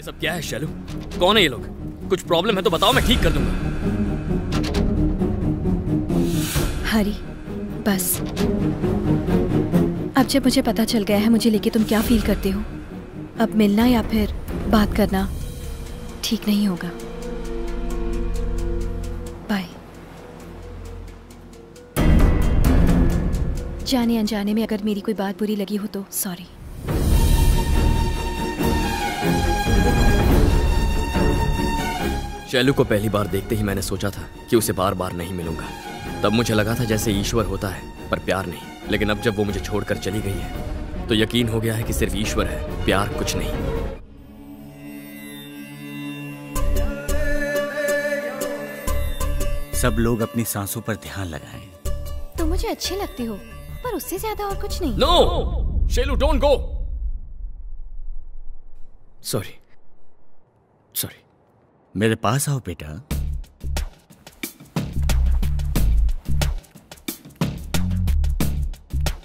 सब क्या है शैलू? कौन है ये लोग? कुछ प्रॉब्लम है तो बताओ, मैं ठीक कर दूंगा। हरी, बस अब जब मुझे पता चल गया है मुझे लेके तुम क्या फील करते हो, अब मिलना या फिर बात करना ठीक नहीं होगा। बाय। जाने अनजाने में अगर मेरी कोई बात बुरी लगी हो तो सॉरी। शैलू को पहली बार देखते ही मैंने सोचा था कि उसे बार बार नहीं मिलूंगा। तब मुझे लगा था जैसे ईश्वर होता है पर प्यार नहीं। लेकिन अब जब वो मुझे छोड़कर चली गई है तो यकीन हो गया है कि सिर्फ ईश्वर है, प्यार कुछ नहीं। सब लोग अपनी सांसों पर ध्यान लगाएं। तुम मुझे अच्छे लगते हो पर उससे ज्यादा और कुछ नहीं। No Shailu, don't go. Sorry sorry. मेरे पास आओ बेटा।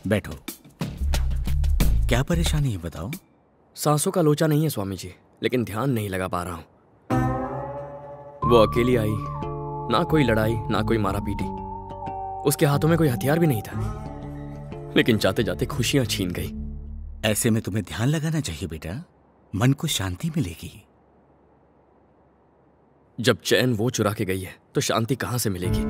बैठो। क्या परेशानी है बताओ? सांसों का लोचा नहीं है स्वामी जी, लेकिन ध्यान नहीं लगा पा रहा हूं। वो अकेली आई, ना कोई लड़ाई ना कोई मारा पीटी। उसके हाथों में कोई हथियार भी नहीं था, लेकिन जाते जाते खुशियां छीन गई। ऐसे में तुम्हें ध्यान लगाना चाहिए बेटा, मन को शांति मिलेगी। जब चैन वो चुरा के गई है तो शांति कहां से मिलेगी?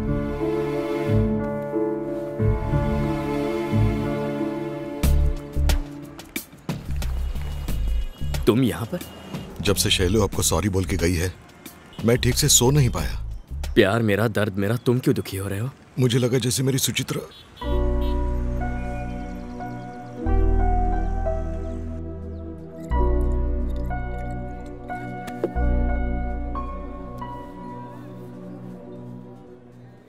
तुम यहां पर? जब से शैलू आपको सॉरी बोल के गई है मैं ठीक से सो नहीं पाया। प्यार मेरा, दर्द मेरा, तुम क्यों दुखी हो रहे हो? मुझे लगा जैसे मेरी सुचित्रा।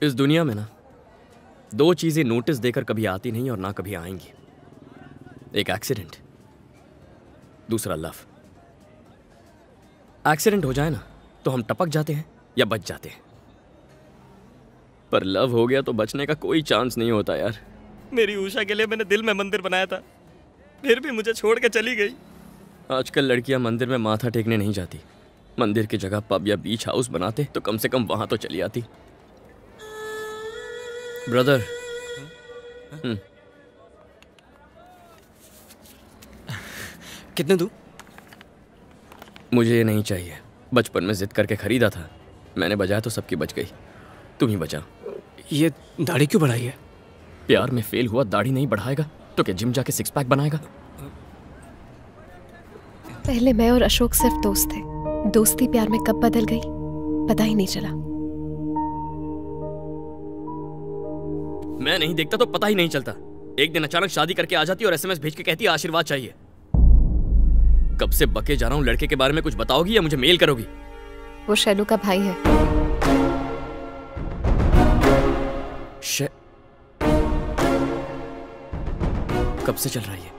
इस दुनिया में ना दो चीजें नोटिस देकर कभी आती नहीं और ना कभी आएंगी। एक एक्सीडेंट, दूसरा लव। एक्सीडेंट हो जाए ना तो हम टपक जाते हैं या बच जाते हैं, पर लव हो गया तो बचने का कोई चांस नहीं होता यार। मेरी उषा के लिए मैंने दिल में मंदिर बनाया था, फिर भी मुझे छोड़ के चली गई। आजकल लड़कियां मंदिर में माथा टेकने नहीं जाती, मंदिर की जगह पब या बीच हाउस बनाते तो कम से कम वहां तो चली आती। ब्रदर, कितने दूं? मुझे ये नहीं चाहिए। बचपन में जिद करके खरीदा था, मैंने बजाया तो सबकी बच गई, तुम ही बचा। ये दाढ़ी क्यों बढ़ाई है? प्यार में फेल हुआ दाढ़ी नहीं बढ़ाएगा तो क्या जिम जाके सिक्स पैक बनाएगा? पहले मैं और अशोक सिर्फ दोस्त थे, दोस्ती प्यार में कब बदल गई पता ही नहीं चला। मैं नहीं देखता तो पता ही नहीं चलता। एक दिन अचानक शादी करके आ जाती और एसएमएस भेज के कहती आशीर्वाद चाहिए। कब से बके जा रहा हूं, लड़के के बारे में कुछ बताओगी या मुझे मेल करोगी? वो शैलू का भाई है। कब से चल रहा है ये?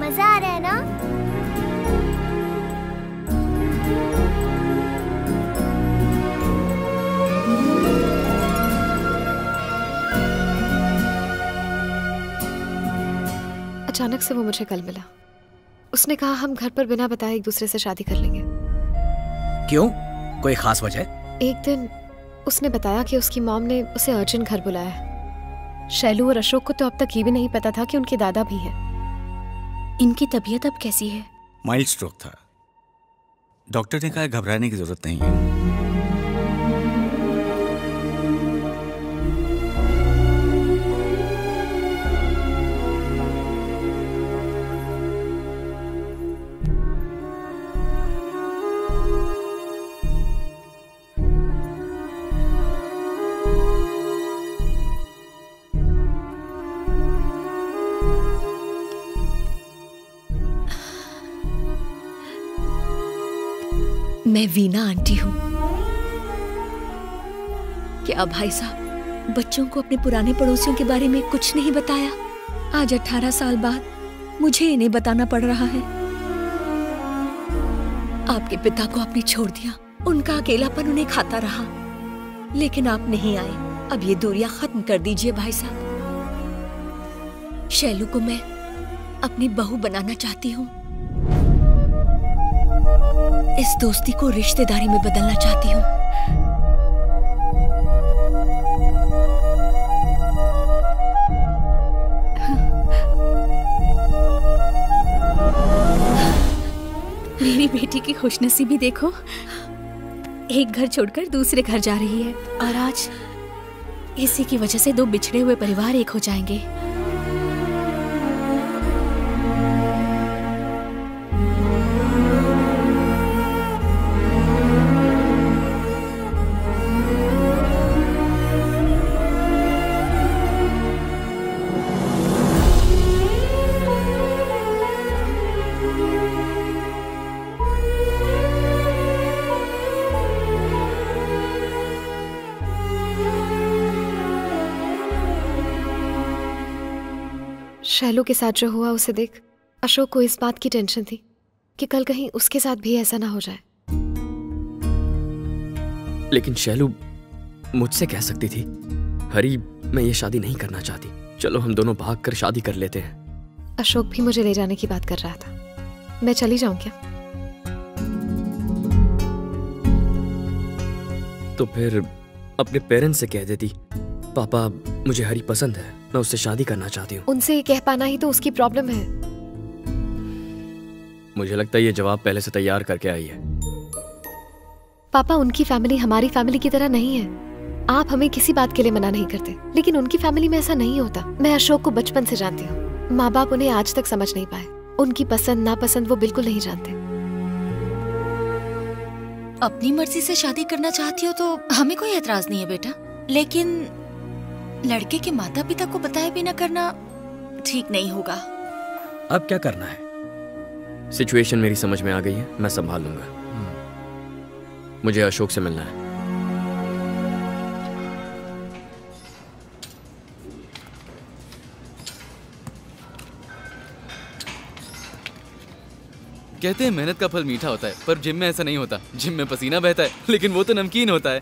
मजा आ रहा है ना? अचानक से वो मुझे कल मिला। उसने कहा हम घर पर बिना बताए एक दूसरे से शादी कर लेंगे। क्यों? कोई खास वजह? एक दिन उसने बताया कि उसकी मॉम ने उसे अर्जेंट घर बुलाया है। शैलू और अशोक को तो अब तक ये भी नहीं पता था कि उनके दादा भी हैं। इनकी तबीयत अब कैसी है? माइल्ड स्ट्रोक था, डॉक्टर ने कहा घबराने की जरूरत नहीं है। मैं वीना आंटी हूँ। क्या भाई साहब बच्चों को अपने पुराने पड़ोसियों के बारे में कुछ नहीं बताया? आज 18 साल बाद मुझे इन्हें बताना पड़ रहा है। आपके पिता को आपने छोड़ दिया, उनका अकेलापन उन्हें खाता रहा, लेकिन आप नहीं आए। अब ये दूरियां खत्म कर दीजिए भाई साहब। शैलू को मैं अपनी बहू बनाना चाहती हूँ। इस दोस्ती को रिश्तेदारी में बदलना चाहती हूँ। मेरी बेटी की खुशनसीबी देखो, एक घर छोड़कर दूसरे घर जा रही है और आज इसी की वजह से दो बिछड़े हुए परिवार एक हो जाएंगे। शैलू के साथ जो हुआ उसे देख अशोक को इस बात की टेंशन थी कि कल कहीं उसके साथ भी ऐसा ना हो जाए। लेकिन शैलू मुझसे कह सकती थी, हरी मैं ये शादी नहीं करना चाहती, चलो हम दोनों भाग कर शादी कर लेते हैं। अशोक भी मुझे ले जाने की बात कर रहा था। मैं चली जाऊं क्या? तो फिर अपने पेरेंट्स से कह देती, पापा मुझे हरी पसंद है, मैं उससे शादी करना चाहती हूँ। उनसे ये कह पाना ही तो उसकी प्रॉब्लम है। मुझे लगता है ये जवाब पहले से तैयार करके आई है। पापा उनकी फैमिली हमारी फैमिली की तरह नहीं है। आप हमें किसी बात के लिए मना नहीं करते, लेकिन उनकी फैमिली में ऐसा नहीं होता। मैं अशोक को बचपन से जानती हूँ। माँ बाप उन्हें आज तक समझ नहीं पाए। उनकी पसंद नापसंद वो बिल्कुल नहीं जानते। अपनी मर्जी से शादी करना चाहती हो तो हमें कोई एतराज नहीं है बेटा, लेकिन लड़के के माता पिता को बताए बिना करना ठीक नहीं होगा। अब क्या करना है? सिचुएशन मेरी समझ में आ गई है, मैं संभाल लूंगा। मुझे अशोक से मिलना है। कहते हैं मेहनत का फल मीठा होता है, पर जिम में ऐसा नहीं होता। जिम में पसीना बहता है, लेकिन वो तो नमकीन होता है।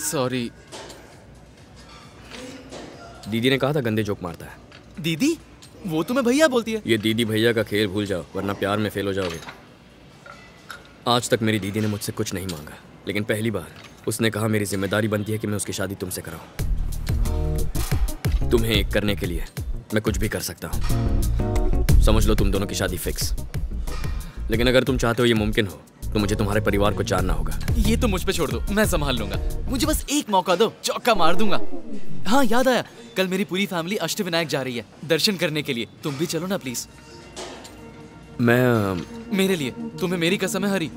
सॉरी। दीदी ने कहा था गंदे जोक मारता है। दीदी? वो तुम्हें भैया बोलती है। ये दीदी भैया का खेल भूल जाओ, वरना प्यार में फेल हो जाओगे। आज तक मेरी दीदी ने मुझसे कुछ नहीं मांगा, लेकिन पहली बार उसने कहा मेरी जिम्मेदारी बनती है कि मैं उसकी शादी तुमसे कराऊं। तुम्हें एक करने के लिए मैं कुछ भी कर सकता हूं। समझ लो तुम दोनों की शादी फिक्स। लेकिन अगर तुम चाहते हो ये मुमकिन हो तो मुझे तुम्हारे परिवार को जानना होगा। ये तो मुझ पे छोड़ दो, मैं संभाल लूंगा। मुझे बस एक मौका दो, चौका मार दूंगा। हाँ याद आया, कल मेरी पूरी फैमिली अष्टविनायक जा रही है दर्शन करने के लिए। तुम भी चलो ना प्लीज। मैं मेरे लिए, तुम्हें मेरी कसम है हरी।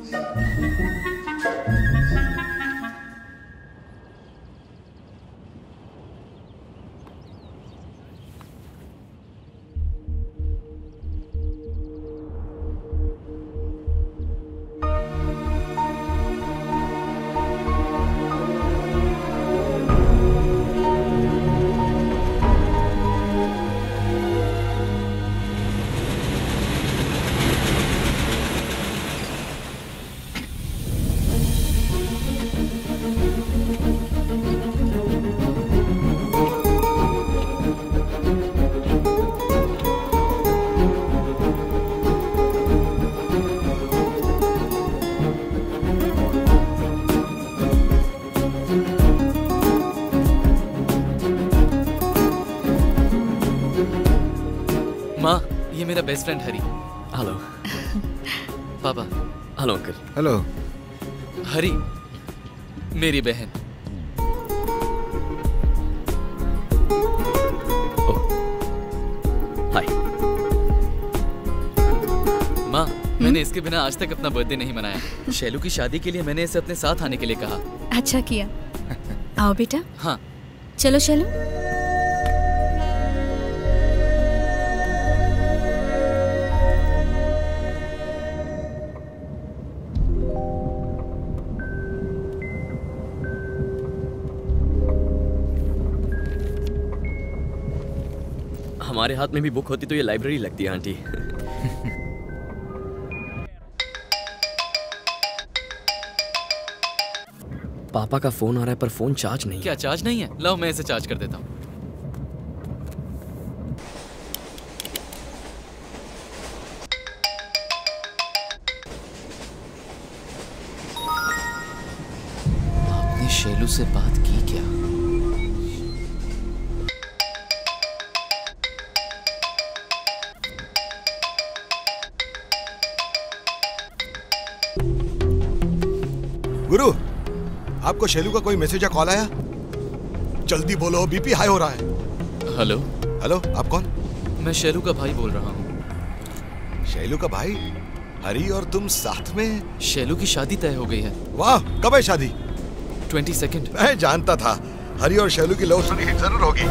माँ, ये मेरा बेस्ट फ्रेंड हरी। हेलो। पापा। Hello uncle. हेलो। हरी मेरी बहन। हाय। माँ, मैंने इसके बिना आज तक अपना बर्थडे नहीं मनाया। शैलू की शादी के लिए मैंने इसे अपने साथ आने के लिए कहा। अच्छा किया। आओ बेटा। हाँ। चलो शैलू। हमारे हाथ में भी बुक होती तो ये लाइब्रेरी लगती है आंटी। पापा का फोन आ रहा है पर फोन चार्ज नहीं है। क्या चार्ज नहीं है? लाओ मैं इसे चार्ज कर देता हूँ। आपने शैलू से बात की क्या? गुरु, आपको शैलू का कोई मैसेज या कॉल आया? जल्दी बोलो, बीपी हाई हो रहा है। हेलो। हेलो, आप कौन? मैं शैलू का भाई बोल रहा हूँ। शैलू का भाई? हरी और तुम साथ में? शैलू की शादी तय हो गई है। वाह, कब है शादी? 22 मैं जानता था हरी और शैलू की लव स्टोरी हिट जरूर होगी।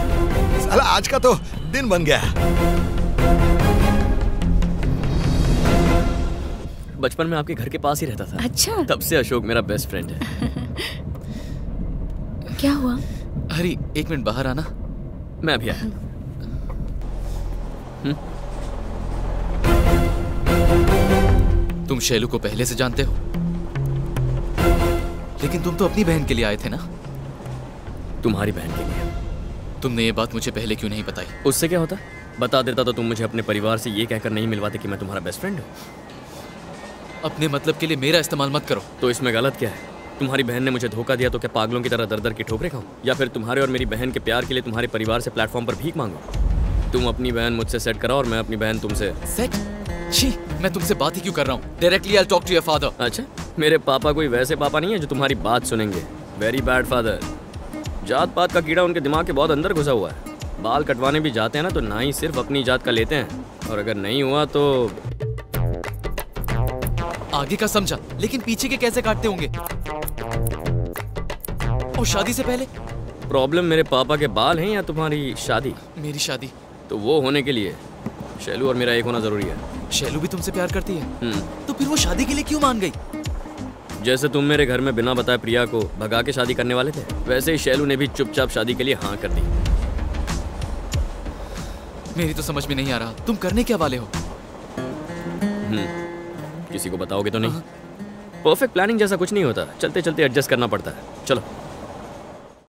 साला आज का तो दिन बन गया। बचपन में आपके घर के पास ही रहता था। अच्छा। तब से अशोक मेरा बेस्ट फ्रेंड है। क्या हुआ? हरी, 1 मिनट बाहर आना। मैं अभी आया। तुम शैलू को पहले से जानते हो, लेकिन तुम तो अपनी बहन के लिए आए थे ना? तुम्हारी बहन के लिए। तुमने ये बात मुझे पहले क्यों नहीं बताई? उससे क्या होता? बता देता तो तुम मुझे अपने परिवार से ये कहकर नहीं मिलवाते कि मैं तुम्हारा बेस्ट फ्रेंड हूँ। अपने मतलब के लिए मेरा इस्तेमाल मत करो। तो इसमें गलत क्या है? तुम्हारी बहन ने मुझे धोखा दिया तो क्या पागलों की तरह दर दर की ठोकरें खाऊं? या फिर तुम्हारे और मेरी बहन के प्यार के लिए तुम्हारे परिवार से प्लेटफॉर्म पर भीख मांगो? तुम अपनी बहन मुझसे सेट कराओ और मैं अपनी बहन तुमसे। सेट? छी, मैं तुमसे बात ही क्यों कर रहा हूँ? Directly I talk to your father. अच्छा, मेरे पापा कोई वैसे पापा नहीं है जो तुम्हारी बात सुनेंगे। Very bad father. जात पात का कीड़ा उनके दिमाग के बहुत अंदर घुसा हुआ है। बाल कटवाने भी जाते हैं ना तो ना ही सिर्फ अपनी जात का लेते हैं, और अगर नहीं हुआ तो आगे का समझा, लेकिन पीछे के कैसे काटते होंगे? और शादी से पहले? प्रॉब्लम मेरे पापा के बाल हैं या तुम्हारी शादी? मेरी शादी। तो वो होने के लिए शैलू और मेरा एक होना जरूरी है। शैलू भी तुमसे प्यार करती है? तो फिर वो शादी के लिए क्यों मान गई? जैसे तुम मेरे घर में बिना बताए प्रिया को भगा के शादी करने वाले थे, वैसे ही शैलू ने भी चुपचाप शादी के लिए हाँ कर दी। मेरी तो समझ में नहीं आ रहा, तुम करने क्या वाले हो? किसी को बताओगे तो नहीं? परफेक्ट प्लानिंग जैसा कुछ नहीं होता, चलते चलते एडजस्ट करना पड़ता है। चलो।